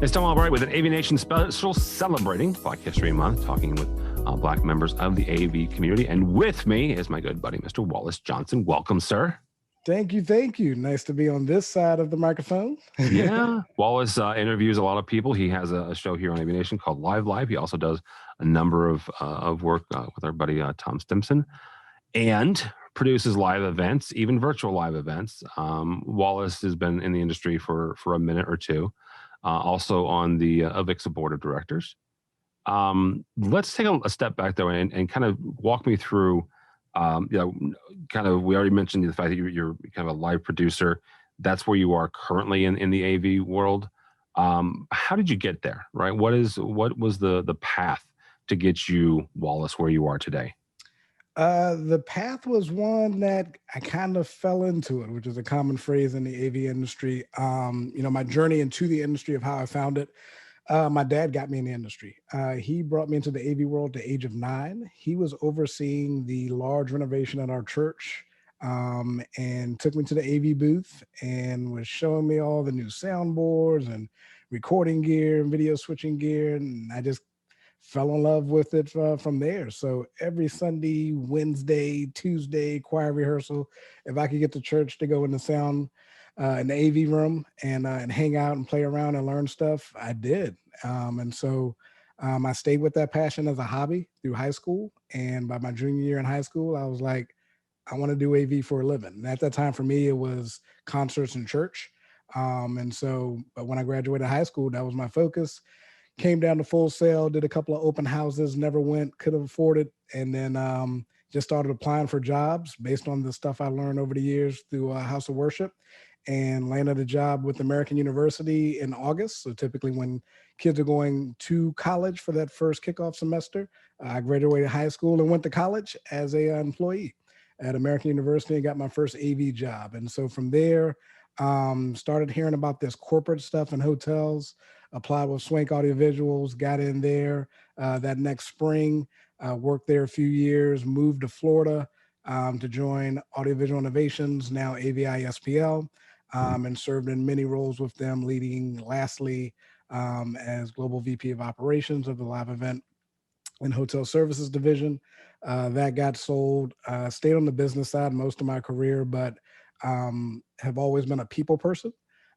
It's Tim Albright with an AVNation special celebrating Black History Month, talking with Black members of the AV community. And with me is my good buddy, Mr. Wallace Johnson. Welcome, sir. Thank you. Thank you. Nice to be on this side of the microphone. Yeah. Wallace interviews a lot of people. He has a show here on AVNation called Live. He also does a number of work with our buddy Tom Stimson and produces live events, even virtual live events. Wallace has been in the industry for a minute or two. Also on the AVIXA board of directors. Let's take a step back though and kind of walk me through, we already mentioned the fact that you're kind of a live producer. That's where you are currently in the AV world. How did you get there, right? What was the path to get you, Wallace, where you are today? The path was one that I kind of fell into it, which is a common phrase in the AV industry. My journey into the industry of how I found it. My dad got me in the industry. He brought me into the AV world at the age of 9. He was overseeing the large renovation at our church and took me to the AV booth and was showing me all the new soundboards and recording gear and video switching gear. And I just fell in love with it from there. So every Sunday, Wednesday, Tuesday, choir rehearsal, if I could get to church to go in the sound in the AV room and hang out and play around and learn stuff, I did. I stayed with that passion as a hobby through high school. And by my junior year in high school, I was like, I want to do AV for a living. And at that time for me, it was concerts and church. But when I graduated high school, that was my focus. Came down to Full Sail, did a couple of open houses, never went, could have afforded, and then just started applying for jobs based on the stuff I learned over the years through House of Worship, and landed a job with American University in August. So typically when kids are going to college for that first kickoff semester, I graduated high school and went to college as an employee at American University and got my first AV job. And so from there, started hearing about this corporate stuff in hotels, applied with Swank Audiovisuals, got in there that next spring, worked there a few years, moved to Florida to join Audiovisual Innovations, now AVI SPL, and served in many roles with them, leading lastly as Global VP of Operations of the Live Event and Hotel Services Division. That got sold, stayed on the business side most of my career, but have always been a people person.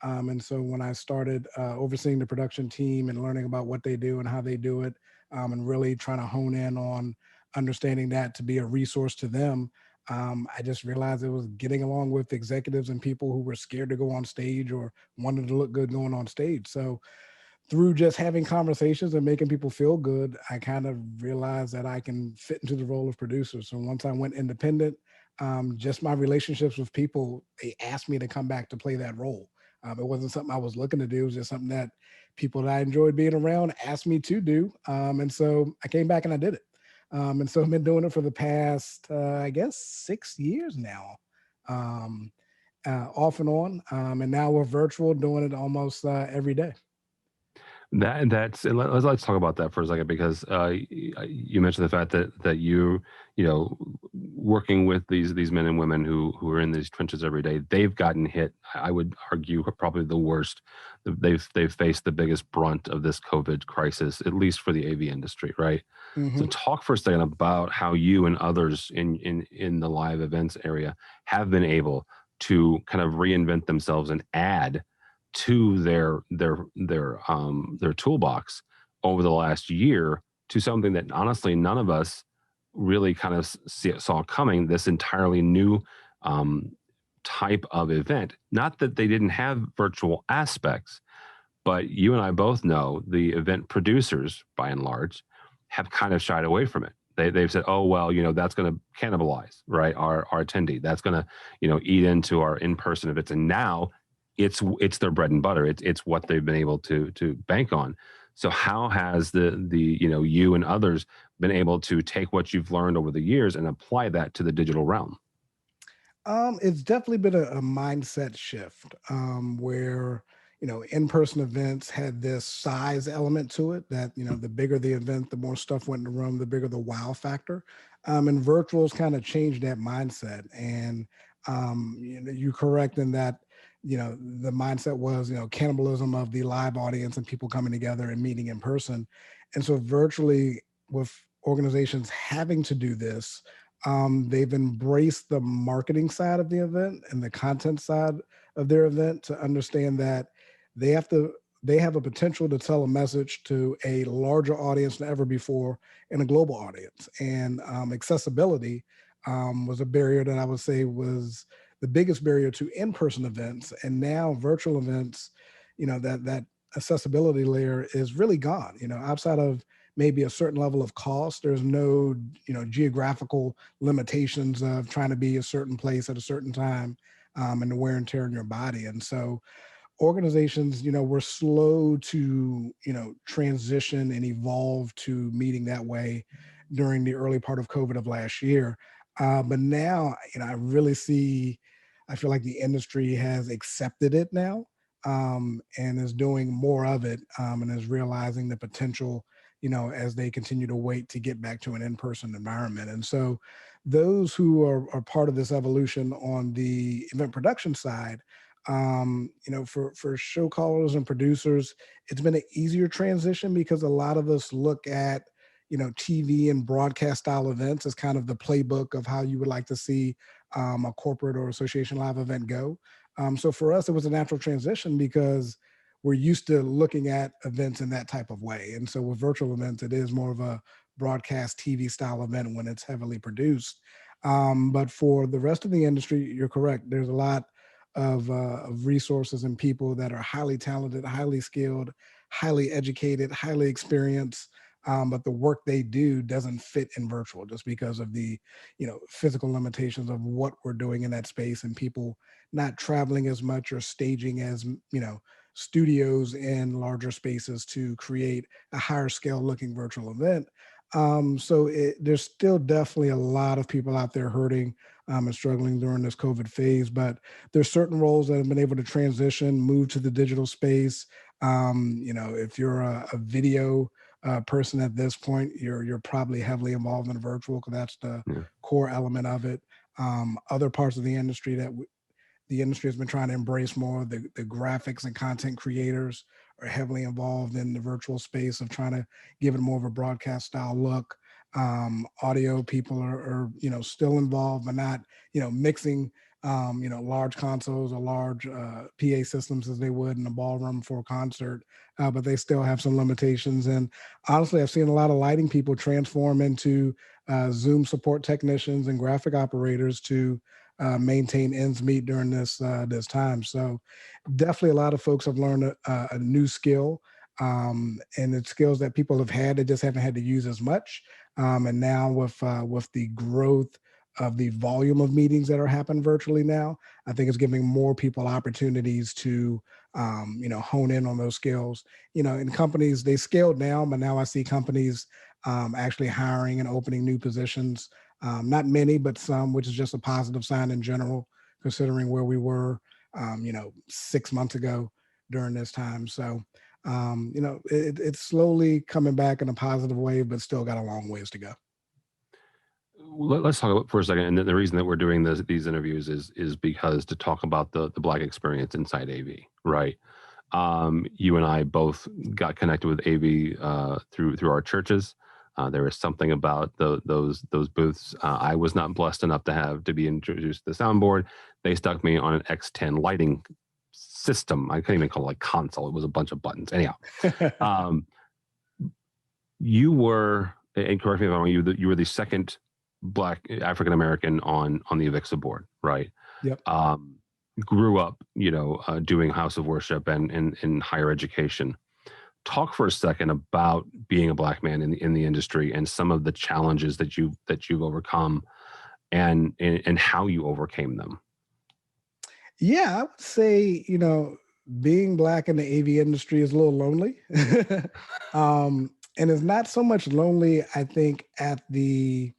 And so when I started overseeing the production team and learning about what they do and how they do it, and really trying to hone in on understanding that to be a resource to them, I just realized it was getting along with executives and people who were scared to go on stage or wanted to look good going on stage. So through just having conversations and making people feel good, I kind of realized that I can fit into the role of producer. So once I went independent, just my relationships with people, they asked me to come back to play that role. It wasn't something I was looking to do. It was just something that people that I enjoyed being around asked me to do. And so I came back and I did it. And so I've been doing it for the past, 6 years now, off and on. And now we're virtual, doing it almost every day. Let's talk about that for a second, because you mentioned the fact that you working with these men and women who are in these trenches every day, they've gotten hit. I would argue probably the worst. They've faced the biggest brunt of this COVID crisis, at least for the AV industry, right? Mm-hmm. So talk for a second about how you and others in the live events area have been able to kind of reinvent themselves and add to their toolbox over the last year to something that honestly none of us really kind of saw coming, this entirely new type of event. Not that they didn't have virtual aspects, but you and I both know the event producers, by and large, have kind of shied away from it. They've said, oh, well, that's going to cannibalize, right, our attendee. That's going to, eat into our in-person events. And now it's their bread and butter. It's what they've been able to bank on. So how has the you and others been able to take what you've learned over the years and apply that to the digital realm? It's definitely been a mindset shift where, in-person events had this size element to it that, the bigger the event, the more stuff went in the room, the bigger the wow factor. And virtuals kind of changed that mindset. And you're correct in that the mindset was, cannibalism of the live audience and people coming together and meeting in person. And so virtually, with organizations having to do this, they've embraced the marketing side of the event and the content side of their event to understand that they have a potential to tell a message to a larger audience than ever before and a global audience. And accessibility was a barrier that I would say was the biggest barrier to in-person events. And now virtual events, that accessibility layer is really gone. Outside of maybe a certain level of cost, there's no, geographical limitations of trying to be a certain place at a certain time, and the wear and tear on your body. And so organizations, were slow to, transition and evolve to meeting that way during the early part of COVID of last year. But now, I feel like the industry has accepted it now, and is doing more of it, and is realizing the potential, as they continue to wait to get back to an in-person environment. And so those who are part of this evolution on the event production side, for show callers and producers, it's been an easier transition because a lot of us look at, TV and broadcast style events as kind of the playbook of how you would like to see a corporate or association live event go. So for us, it was a natural transition because we're used to looking at events in that type of way. And so with virtual events, it is more of a broadcast TV style event when it's heavily produced. But for the rest of the industry, you're correct. There's a lot of resources and people that are highly talented, highly skilled, highly educated, highly experienced. But the work they do doesn't fit in virtual just because of the, physical limitations of what we're doing in that space and people not traveling as much or staging as, studios in larger spaces to create a higher scale looking virtual event. So there's still definitely a lot of people out there hurting, and struggling during this COVID phase, but there's certain roles that have been able to transition, move to the digital space. If you're a video person at this point, you're probably heavily involved in virtual because that's the Yeah. core element of it. Other parts of the industry that the industry has been trying to embrace more. The graphics and content creators are heavily involved in the virtual space of trying to give it more of a broadcast style look. Audio people are still involved, but not mixing large consoles or large PA systems as they would in a ballroom for a concert. But they still have some limitations. And honestly, I've seen a lot of lighting people transform into Zoom support technicians and graphic operators to maintain ends meet during this time. So definitely a lot of folks have learned a new skill, and it's skills that people have had, they just haven't had to use as much. And now with the growth of the volume of meetings that are happening virtually now, I think it's giving more people opportunities to hone in on those skills. In companies, they scaled down, but now I see companies actually hiring and opening new positions. Not many, but some, which is just a positive sign in general, considering where we were, 6 months ago during this time. So, it's slowly coming back in a positive way, but still got a long ways to go. Let's talk about for a second. And the reason that we're doing these interviews is because to talk about the Black experience inside AV, right? You and I both got connected with AV through our churches. There is something about those booths. I was not blessed enough to be introduced to the soundboard. They stuck me on an X10 lighting system. I couldn't even call it like console. It was a bunch of buttons. Anyhow, you were, and correct me if I'm wrong, you were the second Black African American on the AVIXA board, right? Yep. Grew up, doing house of worship and in higher education. Talk for a second about being a Black man in the industry and some of the challenges that you've overcome and how you overcame them. Yeah, I would say, being Black in the AV industry is a little lonely. And it's not so much lonely, I think, at the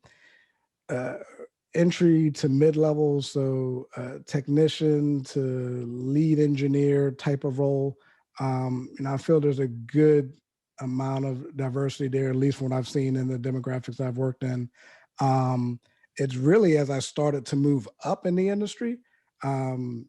uh, entry to mid-level, so technician to lead engineer type of role. I feel there's a good amount of diversity there, at least from what I've seen in the demographics I've worked in. Um, it's really as I started to move up in the industry, um,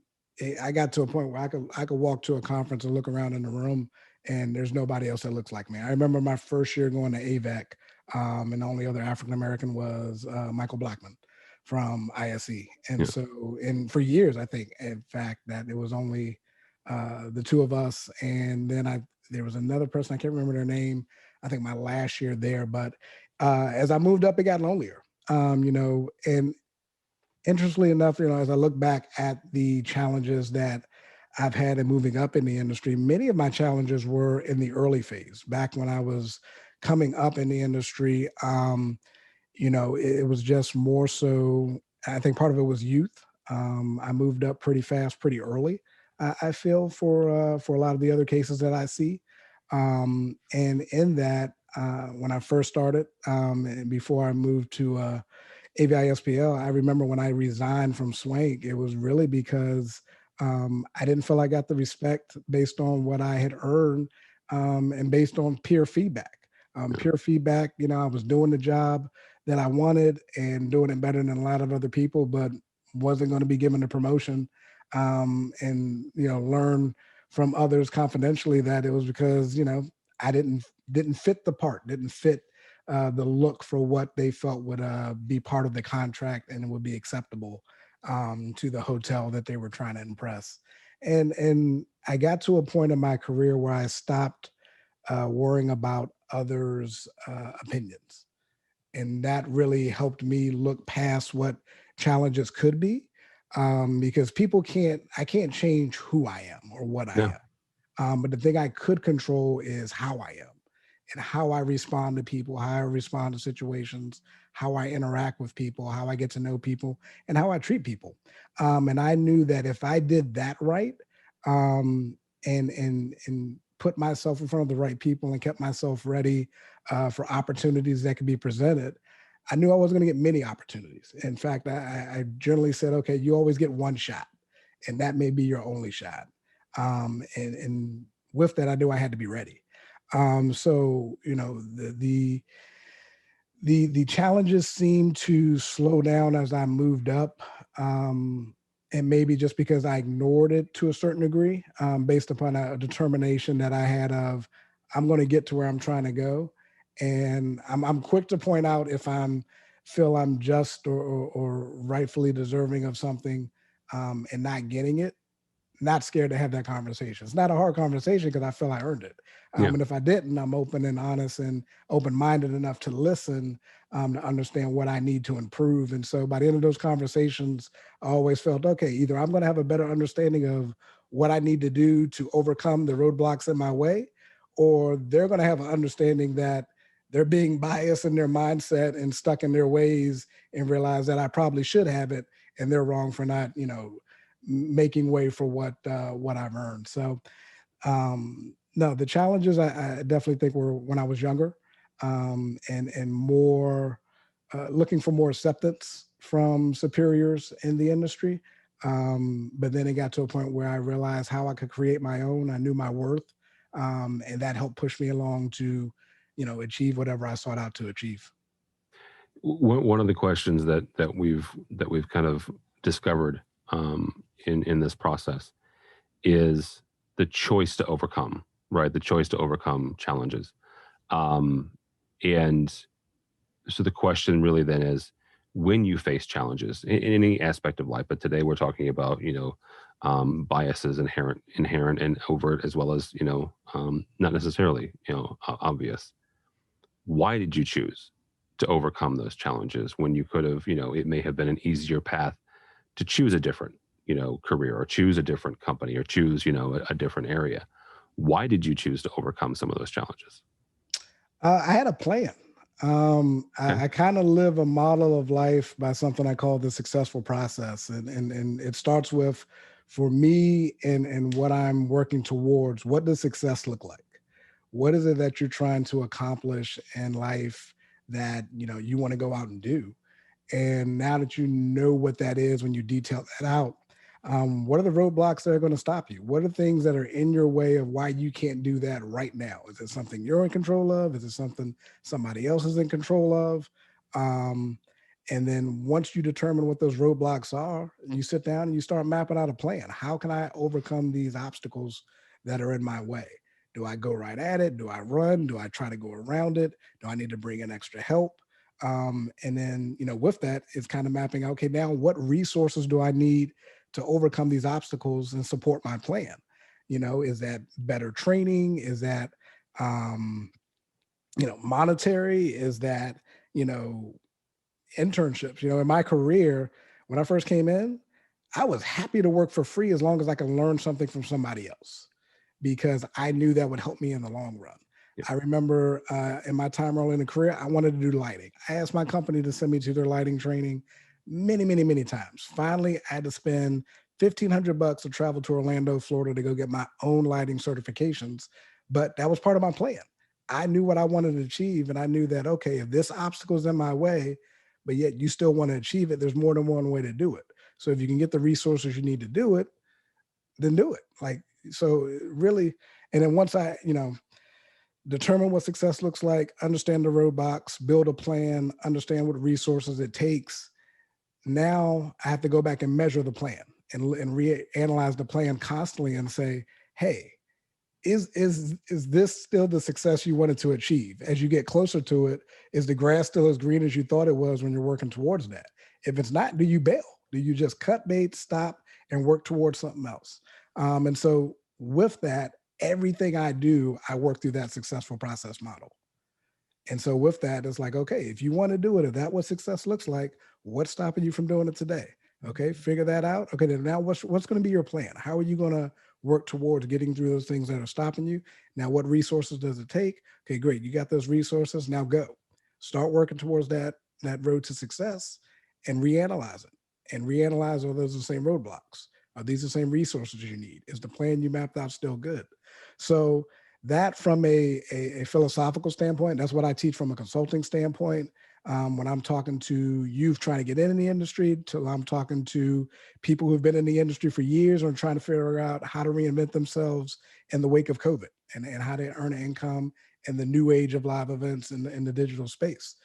I got to a point where I could walk to a conference and look around in the room, and there's nobody else that looks like me. I remember my first year going to AVEC, and the only other African American was Michael Blackman from ISE. And Yeah. so, and for years, I think, in fact, that it was only the two of us, and then there was another person, I can't remember their name. I think my last year there, but as I moved up, it got lonelier. And interestingly enough, as I look back at the challenges that I've had in moving up in the industry, many of my challenges were in the early phase, back when I was coming up in the industry. It was just more so, I think part of it was youth. I moved up pretty fast, pretty early. I feel for a lot of the other cases that I see. And in that, when I first started, and before I moved to AVISPL, I remember when I resigned from Swank, it was really because I didn't feel I got the respect based on what I had earned, and based on peer feedback. Peer feedback, I was doing the job that I wanted and doing it better than a lot of other people, but wasn't going to be given a promotion, and learn from others confidentially that it was because I didn't fit the part, didn't fit the look for what they felt would be part of the contract and would be acceptable to the hotel that they were trying to impress. And I got to a point in my career where I stopped worrying about others' opinions, and that really helped me look past what challenges could be, because I can't change who I am or what I Yeah. am. But the thing I could control is how I am and how I respond to people, how I respond to situations, how I interact with people, how I get to know people, and how I treat people. And I knew that if I did that right, and put myself in front of the right people and kept myself ready for opportunities that could be presented, I knew I wasn't going to get many opportunities. In fact, I generally said, okay, you always get one shot, and that may be your only shot. And with that, I knew I had to be ready. So the challenges seemed to slow down as I moved up, and maybe just because I ignored it to a certain degree, based upon a determination that I had of I'm going to get to where I'm trying to go, and I'm quick to point out if feel I'm just or rightfully deserving of something, and not getting it, not scared to have that conversation. It's not a hard conversation because I feel I earned it. Yeah. And if I didn't, I'm open and honest and open-minded enough to listen, to understand what I need to improve. And so by the end of those conversations, I always felt, okay, either I'm going to have a better understanding of what I need to do to overcome the roadblocks in my way, or they're going to have an understanding that they're being biased in their mindset and stuck in their ways and realize that I probably should have it and they're wrong for not, making way for what I've earned. So no, the challenges I definitely think were when I was younger, and more looking for more acceptance from superiors in the industry. But then it got to a point where I realized how I could create my own. I knew my worth, and that helped push me along to, achieve whatever I sought out to achieve. One of the questions that we've kind of discovered in this process is the choice to overcome, right? The choice to overcome challenges. Um, and so the question really then is, when you face challenges in any aspect of life, but today we're talking about, biases, inherent and overt, as well as, not necessarily, obvious. Why did you choose to overcome those challenges when you could have, it may have been an easier path to choose a different, career, or choose a different company, or choose, a different area? Why did you choose to overcome some of those challenges? I had a plan. Okay. I kind of live a model of life by something I call the successful process, and it starts with, for me, and what I'm working towards. What does success look like? What is it that you're trying to accomplish in life that you want to go out and do? And now that you know what that is, when you detail that out, what are the roadblocks that are going to stop you? What are things that are in your way of why you can't do that right now? Is it something you're in control of? Is it something somebody else is in control of? Um, And then once you determine what those roadblocks are, you sit down and you start mapping out a plan. How can I overcome these obstacles that are in my way? Do I go right at it? Do I run? Do I try to go around it? Do I need to bring in extra help? And then, with that, it's kind of mapping out, okay, now what resources do I need to overcome these obstacles and support my plan? Is that better training? Is that, monetary? Is that, internships? In my career, when I first came in, I was happy to work for free as long as I could learn something from somebody else, because I knew that would help me in the long run. Yeah. I remember in my time early in the career, I wanted to do lighting. I asked my company to send me to their lighting training many, many, many times. Finally, I had to spend $1,500 to travel to Orlando, Florida to go get my own lighting certifications. But that was part of my plan. I knew what I wanted to achieve. And I knew that, okay, if this obstacle is in my way, but yet you still want to achieve it, there's more than one way to do it. So if you can get the resources you need to do it, then do it. So really, and then once I, determine what success looks like, understand the roadblocks, build a plan, understand what resources it takes. Now I have to go back and measure the plan and reanalyze the plan constantly and say, hey, is this still the success you wanted to achieve? As you get closer to it, is the grass still as green as you thought it was when you're working towards that? If it's not, do you bail? Do you just cut bait, stop, and work towards something else? And so with that, everything I do, I work through that successful process model. And so with that, it's like, okay, if you want to do it, if that's what success looks like, what's stopping you from doing it today? Okay, figure that out. Okay, then now what's going to be your plan? How are you going to work towards getting through those things that are stopping you? Now, what resources does it take? Okay, great. You got those resources. Now go. Start working towards that road to success and reanalyze it. And reanalyze, are those the same roadblocks? Are these the same resources you need? Is the plan you mapped out still good? So that from a philosophical standpoint, that's what I teach from a consulting standpoint. When I'm talking to youth trying to get in the industry, till I'm talking to people who've been in the industry for years or trying to figure out how to reinvent themselves in the wake of COVID and how to earn an income in the new age of live events in the digital space.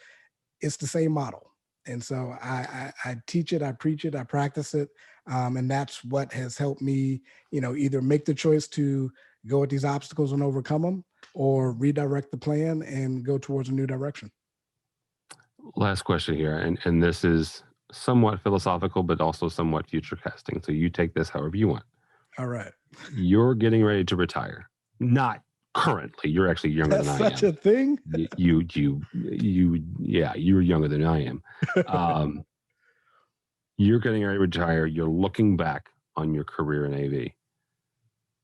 It's the same model. And so I teach it, I preach it, I practice it. And that's what has helped me, either make the choice to go at these obstacles and overcome them, or redirect the plan and go towards a new direction. Last question here, and this is somewhat philosophical, but also somewhat future casting. So you take this however you want. All right. You're getting ready to retire. Not currently. You're actually younger That's than I am. such a thing. Yeah, you're younger than I am. You're getting ready to retire. You're looking back on your career in AV.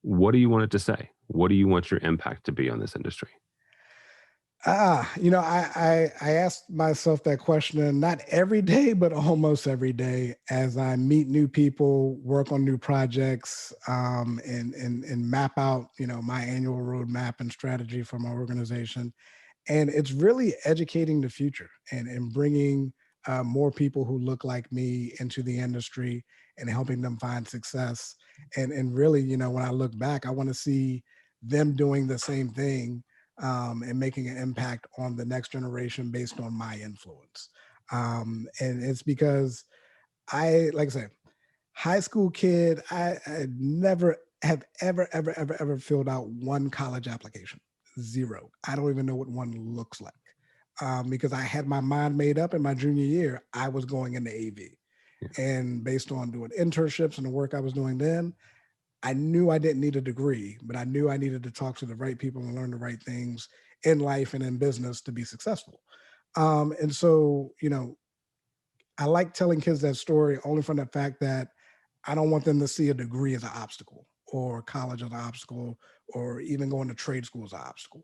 What do you want it to say? What do you want your impact to be on this industry? I asked myself that question not every day, but almost every day as I meet new people, work on new projects, and map out, my annual roadmap and strategy for my organization. And it's really educating the future and bringing more people who look like me into the industry and helping them find success. And really, when I look back, I want to see them doing the same thing, and making an impact on the next generation based on my influence. And it's because like I said, high school kid, I never have ever filled out one college application. Zero. I don't even know what one looks like, because I had my mind made up in my junior year. I was going into AV. And based on doing internships and the work I was doing then, I knew I didn't need a degree, but I knew I needed to talk to the right people and learn the right things in life and in business to be successful. And so, I like telling kids that story only from the fact that I don't want them to see a degree as an obstacle, or college as an obstacle, or even going to trade school as an obstacle.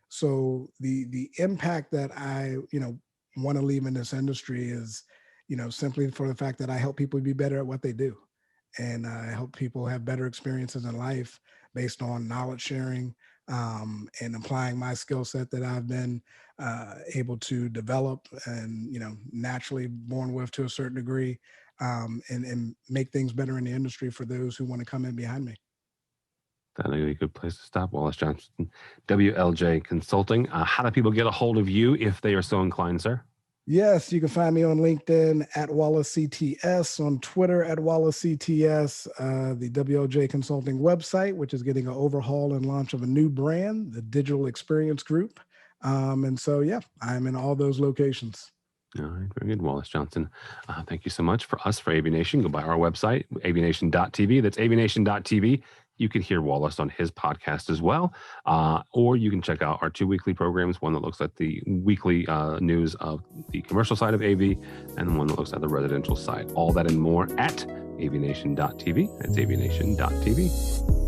So the impact that I, want to leave in this industry is, simply for the fact that I help people be better at what they do. And I help people have better experiences in life based on knowledge sharing, and applying my skill set that I've been able to develop and, naturally born with to a certain degree, and make things better in the industry for those who want to come in behind me. That'd be a good place to stop. Wallace Johnson, WLJ Consulting. How do people get a hold of you if they are so inclined, sir? Yes, you can find me on LinkedIn at Wallace CTS, on Twitter at Wallace CTS, the WLJ Consulting website, which is getting an overhaul and launch of a new brand, the Digital Experience Group. And so, yeah, I'm in all those locations. All right, very good, Wallace Johnson. Thank you so much for AVNation. Go by our website, avnation.tv. That's avnation.tv. You can hear Wallace on his podcast as well, or you can check out our 2 weekly programs, one that looks at the weekly news of the commercial side of AV, and one that looks at the residential side. All that and more at avnation.tv. That's avnation.tv.